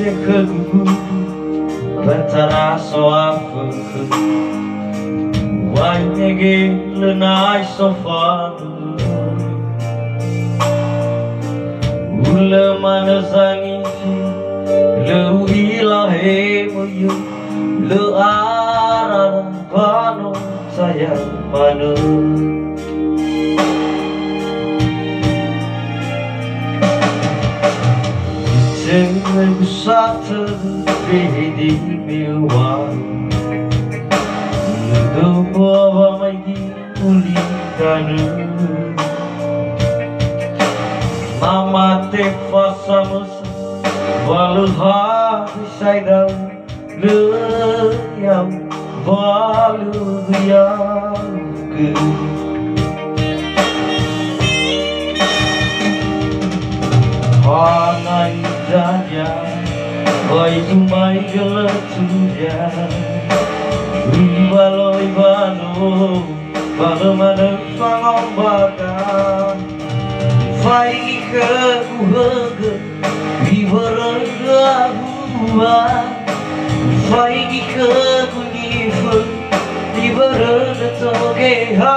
kegugu bantara soafu wanyege lenai sofa ule manazangi le ilahe muyu le arara bano sayang manu Jangan satu bedi mewah untuk bawa lagi ulikan Mama te fasamus walau hati saya le yang walau yang ke Hanai daya, oi tumai geletunya, ibalo, balo mana fangom bakar, fai ke kuhege, ibaraga hua, fai ke kunifu, ibaraga toge ha,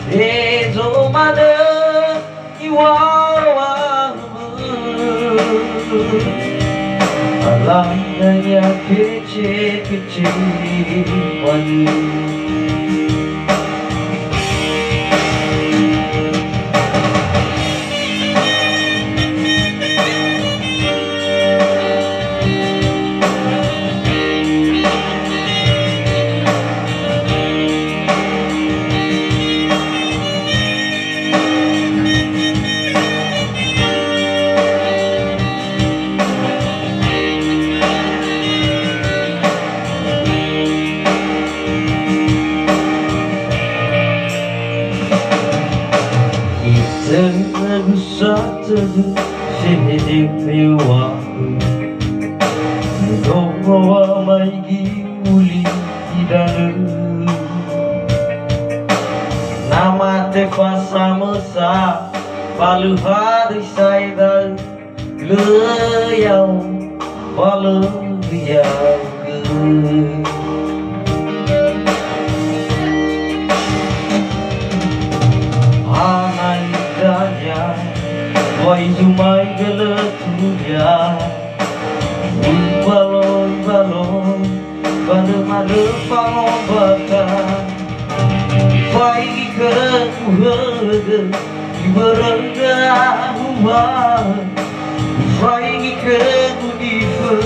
ezo mana. Alangnya kecil-kecil wanita Satu sedih mewah, bawa lagi uli dan nama tefasa mesa, balu hari saya leyau balu biar Wai jumai geletunya Balon Bale pangong baka Wai ke kuhege Iberengga humah Wai ke kudife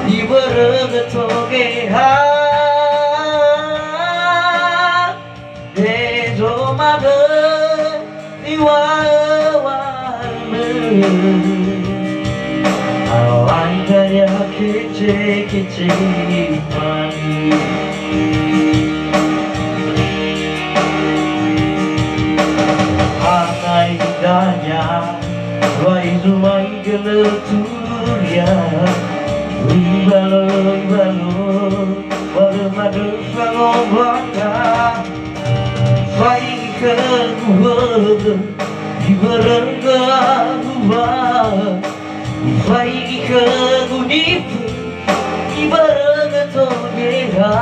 Iberengga togeha Dejo made Alangnya kecil-kecil manis Hanai danya Wai zumai geleturia Ibalo Balu madu fangong baka Wai ke kuhege Iberengga hua Wai ke kunifu Iberengga togeha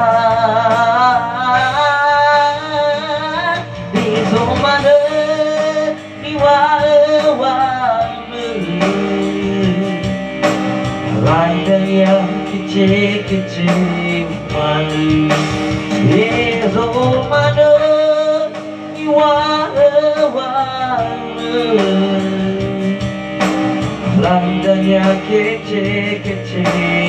Deso mana diwale Raida yang kecil-kecil manis Deso mana diwale Landanya kecil-kecil